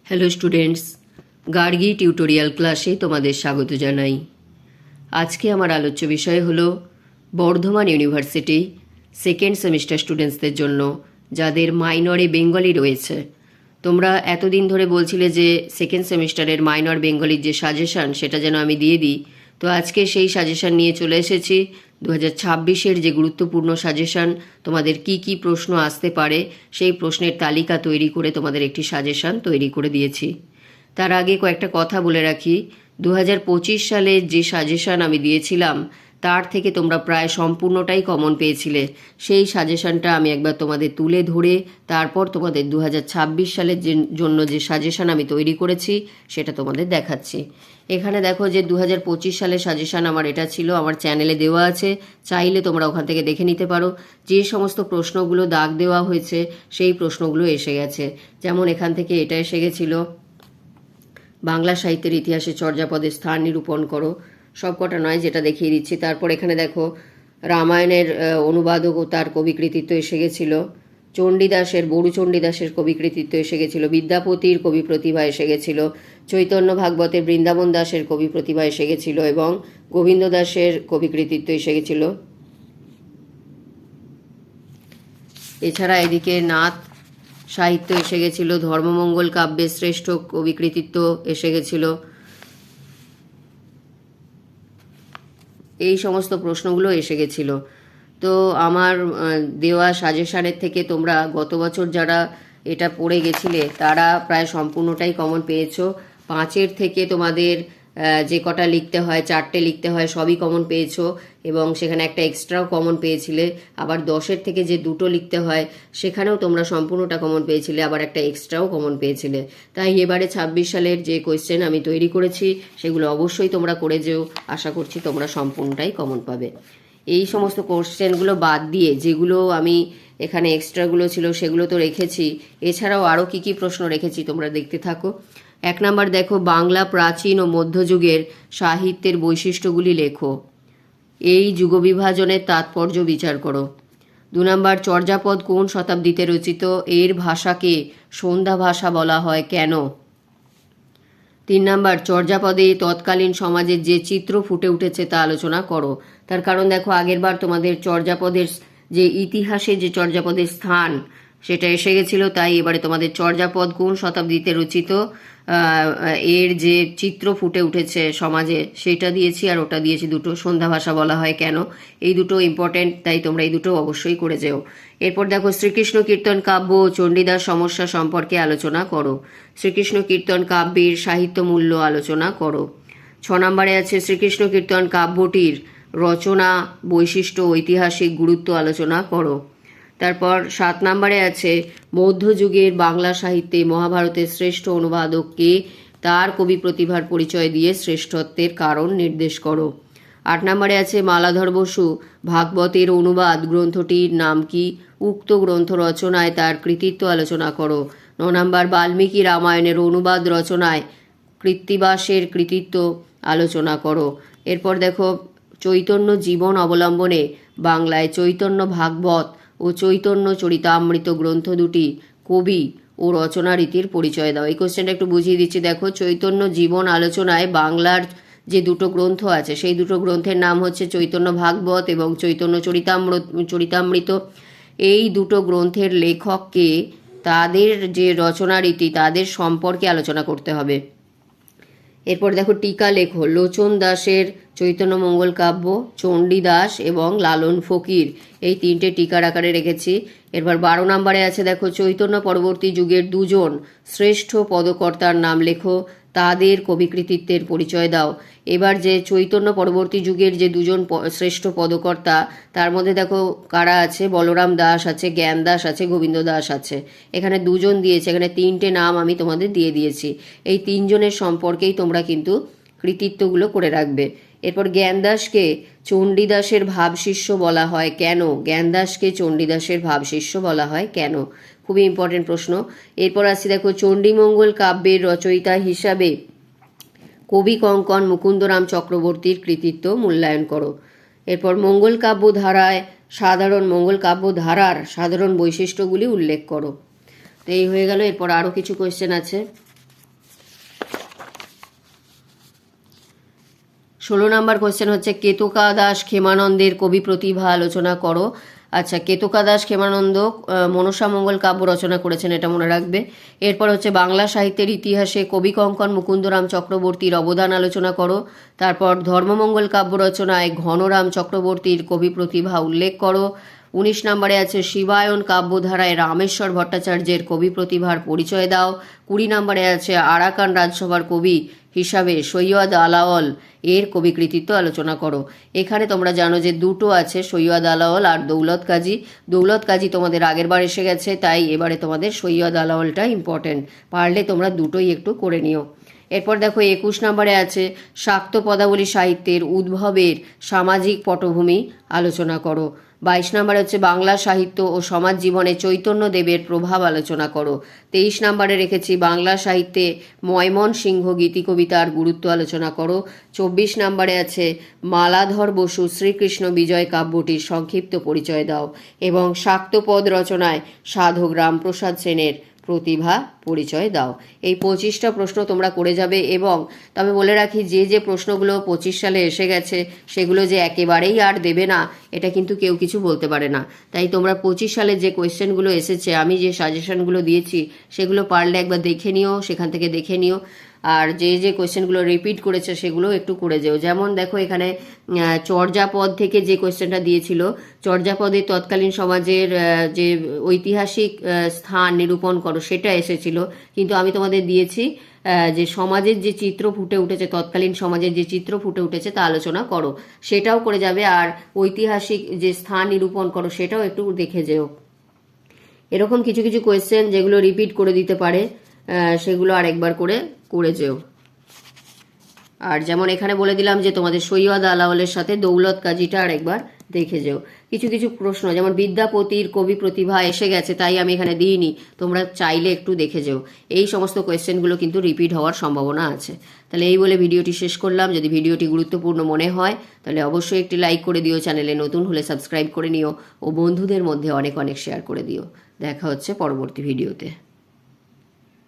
Hello students, Gargi tutorial ক্লাসে তোমাদের স্বাগত জানাই। আজকে আমার আলোচ্য বিষয় হলো বর্ধমান ইউনিভার্সিটি সেকেন্ড সেমিস্টার স্টুডেন্টসদের জন্য যাদের মাইনরে বেঙ্গলি রয়েছে। তোমরা এতদিন ধরে বলছিলে যে সেকেন্ড সেমিস্টারের মাইনর বেঙ্গলির যে সাজেশান সেটা যেন আমি দিয়ে দিই, তো আজকে সেই সাজেশান নিয়ে চলে এসেছি। 2026-এর যে গুরুত্বপূর্ণ সাজেশান, তোমাদের কি কি প্রশ্ন আসতে পারে সেই প্রশ্নের তালিকা তৈরি করে তোমাদের একটি সাজেশান তৈরি করে দিয়েছি। তার আগে কয়েকটা কথা বলে রাখি, 2025 সালে যে সাজেশান আমি দিয়েছিলাম তার থেকে তোমরা প্রায় সম্পূর্ণটাই কমন পেয়েছিলে। সেই সাজেশানটা আমি একবার তোমাদের তুলে ধরে তারপর তোমাদের 2026 সালের জন্য যে সাজেশান আমি তৈরি করেছি সেটা তোমাদের দেখাচ্ছি। এখানে দেখো যে 2025 সালের সাজেশান আমার এটা ছিল, আমার চ্যানেলে দেওয়া আছে, চাইলে তোমরা ওখান থেকে দেখে নিতে পারো। যে সমস্ত প্রশ্নগুলো দাগ দেওয়া হয়েছে সেই প্রশ্নগুলো এসে গেছে। যেমন এখান থেকে এটা এসে গেছিলো, বাংলা সাহিত্যের ইতিহাসে চর্যাপদের স্থান নিরূপণ করো। সব কটা নয়, যেটা দেখিয়ে দিচ্ছি। তারপর এখানে দেখো রামায়ণের অনুবাদক ও তার কবি কৃতিত্ব এসে গেছিল, চণ্ডীদাসের বড়ু চণ্ডীদাসের কবি কৃতিত্ব এসে গেছিল, বিদ্যাপতির কবি প্রতিভা এসে গেছিল, চৈতন্য ভাগবতের বৃন্দাবন দাসের কবি প্রতিভা এসে গেছিল এবং গোবিন্দ দাসের কবি কৃতিত্ব এসে গেছিল। এছাড়া এদিকে নাথ সাহিত্য এসে গেছিল, ধর্মমঙ্গল কাব্যের শ্রেষ্ঠ কবি কৃতিত্ব এসে গেছিল। এই সমস্ত প্রশ্নগুলো এসে গেছিল। তো আমার দেওয়া সাজেশানের থেকে তোমরা গত বছর যারা এটা পড়ে গেছিলে তারা প্রায় সম্পূর্ণটাই কমন পেয়েছো। 5-এর থেকে তোমাদের যে কটা লিখতে হয়, 4টে লিখতে হয়, সবই কমন পেয়েছো এবং সেখানে একটা এক্সট্রাও কমন পেয়েছিলে। আবার 10-এর থেকে যে 2টো লিখতে হয় সেখানেও তোমরা সম্পূর্ণটা কমন পেয়েছিলে, আবার একটা এক্সট্রাও কমন পেয়েছিলে। তাই এবারে 26 সালের যে কোয়েশ্চেন আমি তৈরি করেছি সেগুলো অবশ্যই তোমরা করে যেও, আশা করছি তোমরা সম্পূর্ণটাই কমন পাবে। এই সমস্ত কোশ্চেনগুলো বাদ দিয়ে যেগুলো আমি এখানে এক্সট্রাগুলো ছিল সেগুলো তো রেখেছি, এছাড়াও আরও কি কি প্রশ্ন রেখেছি তোমরা দেখতে থাকো। 1 নাম্বার দেখো, বাংলা প্রাচীন ও মধ্যযুগের সাহিত্যের বৈশিষ্ট্যগুলি লেখো, এই যুগবিভাজনের তাৎপর্য বিচার করো। 2 নাম্বার, চর্যাপদ কোন শতাব্দীতে রচিত, এর ভাষাকে সন্ধ্যা ভাষা বলা হয় কেন। 3 নাম্বার, চর্যাপদে তৎকালীন সমাজের যে চিত্র ফুটে উঠেছে তা আলোচনা করো। তার কারণ দেখো, আগেরবার তোমাদের চর্যাপদের যে ইতিহাসে যে চর্যাপদের স্থান সেটা এসে গেছিলো, তাই এবারে তোমাদের চর্যাপদ কোন শতাব্দীতে রচিত এর যে চিত্র ফুটে উঠেছে সমাজে সেটা দিয়েছি, আর ওটা দিয়েছি দুটো, সন্ধ্যা ভাষা বলা হয় কেন। এই দুটো ইম্পর্টেন্ট, তাই তোমরা এই দুটো অবশ্যই করে যেও। এরপর দেখো, শ্রীকৃষ্ণ কীর্তন কাব্য ও চণ্ডীদাস সমস্যা সম্পর্কে আলোচনা করো। শ্রীকৃষ্ণ কীর্তন কাব্যের সাহিত্য মূল্য আলোচনা করো। 6 নম্বরে আছে, শ্রীকৃষ্ণ কীর্তন কাব্যটির রচনা বৈশিষ্ট্য ঐতিহাসিক গুরুত্ব আলোচনা করো। তারপর 7 নম্বরে আছে, মধ্যযুগের বাংলা সাহিত্যে মহাভারতের শ্রেষ্ঠ অনুবাদককে, তার কবি প্রতিভার পরিচয় দিয়ে শ্রেষ্ঠত্বের কারণ নির্দেশ করো। 8 নম্বরে আছে, মালাধর বসু ভাগবতের অনুবাদ গ্রন্থটির নাম কি, উক্ত গ্রন্থ রচনায় তার কৃতিত্ব আলোচনা করো। 9 নম্বর, বাল্মীকি রামায়ণের অনুবাদ রচনায় কৃত্তিবাসের কৃতিত্ব আলোচনা করো। এরপর দেখো, চৈতন্য জীবন অবলম্বনে বাংলায় চৈতন্য ভাগবত ও চৈতন্য চরিতামৃত গ্রন্থ দুটি কবি ও রচনা রীতির পরিচয় দাও। এই কোশ্চেনটা একটু বুঝিয়ে দিচ্ছি। দেখো, চৈতন্য জীবন আলোচনায় বাংলার যে দুটো গ্রন্থ আছে সেই দুটো গ্রন্থের নাম হচ্ছে চৈতন্য ভাগবত এবং চৈতন্য চরিতামৃত। এই দুটো গ্রন্থের লেখককে, তাদের যে রচনা রীতি, তাদের সম্পর্কে আলোচনা করতে হবে। এরপর দেখো, টিকা লেখো, লোচন দাসের চৈতন্য মঙ্গল কাব্য, চণ্ডীদাস এবং লালন ফকির, এই 3টে টিকার আকারে রেখেছি। এরপর 12 নম্বরে আছে, দেখো, চৈতন্য পরবর্তী যুগের 2জন শ্রেষ্ঠ পদকর্তার নাম লেখো, তাদের কবি কৃতিত্বের পরিচয় দাও। এবার যে চৈতন্য পরবর্তী যুগের যে 2জন শ্রেষ্ঠ পদকর্তা, তার মধ্যে দেখো কারা আছে, বলরাম দাস আছে, জ্ঞান দাস আছে, গোবিন্দ দাস আছে। এখানে 2জন দিয়েছে, এখানে 3টে নাম আমি তোমাদের দিয়ে দিয়েছি। এই 3 জনের সম্পর্কেই তোমরা কিন্তু কৃতিত্বগুলো করে রাখবে। এরপর, জ্ঞানদাসকে চণ্ডীদাসের ভাবশিষ্য বলা হয় কেন, জ্ঞানদাসকে চণ্ডীদাসের ভাবশিষ্য বলা হয় কেন, খুবই ইম্পর্টেন্ট প্রশ্ন। এরপর আসছি, দেখো, চণ্ডীমঙ্গল কাব্যের রচয়িতা হিসাবে কবি কঙ্কন মুকুন্দরাম চক্রবর্তীর কৃতিত্ব মূল্যায়ন করো। এরপর, মঙ্গল কাব্য ধারায় মঙ্গল কাব্য ধারার সাধারণ বৈশিষ্ট্যগুলি উল্লেখ করো। তো এই হয়ে গেল। এরপর আরও কিছু কোয়েশ্চেন আছে। 16 নম্বর কোয়েশ্চেন হচ্ছে কেতকা দাস ক্ষেমানন্দের কবি প্রতিভা আলোচনা করো। আচ্ছা, কেতকা দাস ক্ষেমানন্দ মনসামঙ্গল কাব্য রচনা করেছেন, এটা মনে রাখবে। এরপর হচ্ছে বাংলা সাহিত্যের ইতিহাসে কবি কঙ্কন মুকুন্দরাম চক্রবর্তীর অবদান আলোচনা করো। তারপর ধর্মমঙ্গল কাব্য রচনায় ঘনরাম চক্রবর্তীর কবি প্রতিভা উল্লেখ করো। 19 নম্বরে আছে শিবায়ন কাব্যধারায় রামেশ্বর ভট্টাচার্যের কবি প্রতিভার পরিচয় দাও। 20 নম্বরে আছে আরাকান রাজসভার কবি হিসাবে সৈয়দ আলাওল এর কবি কৃতিত্ব আলোচনা করো। এখানে তোমরা জানো যে দুটো আছে, সৈয়দ আলাওল আর দৌলত কাজী। দৌলত কাজী তোমাদের আগের বার এসে গেছে, তাই এবারে তোমাদের সৈয়দ আলাওলটা ইম্পর্টেন্ট, পারলে তোমরা দুটোই একটু করে নিও। এরপর দেখো 21 নম্বরে আছে শাক্ত পদাবলী সাহিত্যের উদ্ভবের সামাজিক পটভূমি আলোচনা করো। 22 নম্বরে হচ্ছে বাংলা সাহিত্য ও সমাজ জীবনে চৈতন্যদেবের প্রভাব আলোচনা করো। 23 নম্বরে রেখেছি বাংলা সাহিত্যে ময়মনসিংহ গীতি কবিতার গুরুত্ব আলোচনা করো। 24 নম্বরে আছে মালাধর বসু শ্রীকৃষ্ণ বিজয় কাব্যটির সংক্ষিপ্ত পরিচয় দাও। এবং শাক্তপদ রচনায় সাধক রামপ্রসাদ সেনের প্রতিভা পরিচয় দাও। এই 25টা প্রশ্ন তোমরা করে যাবে। এবং তবে বলে রাখি, যে যে প্রশ্নগুলো 25 সালে এসে গেছে সেগুলো যে একেবারেই আর দেবে না, এটা কিন্তু কেউ কিছু বলতে পারে না। তাই তোমরা 25 সালে যে কোয়েশ্চেনগুলো এসেছে, আমি যে সাজেশনগুলো দিয়েছি সেগুলো পারলে একবার দেখে নিও, সেখান থেকে দেখে নিও। আর যে যে কোয়েশ্চেনগুলো রিপিট করেছে সেগুলো একটু করে যেও। যেমন দেখো এখানে চর্যাপদ থেকে যে কোয়েশ্চেনটা দিয়েছিল, চর্যাপদে তৎকালীন সমাজের যে ঐতিহাসিক স্থান নিরূপণ করো, সেটা এসেছিল। কিন্তু আমি তোমাদের দিয়েছি যে সমাজের যে চিত্র ফুটে উঠেছে, তৎকালীন সমাজের যে চিত্র ফুটে উঠেছে তা আলোচনা করো, সেটাও করে যাবে। আর ঐতিহাসিক যে স্থান নিরূপণ করো সেটাও একটু দেখে যেও। এরকম কিছু কিছু কোয়েশ্চেন যেগুলো রিপিট করে দিতে পারে, সেগুলো আরেকবার করে করে যেও। আর যেমন এখানে বলে দিলাম যে তোমাদের সৈয়দ আলাওলের সাথে দৌলত কাজীটা আরেকবার দেখে যেও। কিছু কিছু প্রশ্ন যেমন বিদ্যাপতির কবি প্রতিভা এসে গেছে, তাই আমি এখানে দিইনি, তোমরা চাইলে একটু দেখে যেও। এই সমস্ত কোয়েশ্চেনগুলো কিন্তু রিপিট হওয়ার সম্ভাবনা আছে। তাহলে এই বলে ভিডিওটি শেষ করলাম। যদি ভিডিওটি গুরুত্বপূর্ণ মনে হয় তাহলে অবশ্যই একটি লাইক করে দিও, চ্যানেলে নতুন হলে সাবস্ক্রাইব করে নিও ও বন্ধুদের মধ্যে অনেক অনেক শেয়ার করে দিও। দেখা হচ্ছে পরবর্তী ভিডিওতে।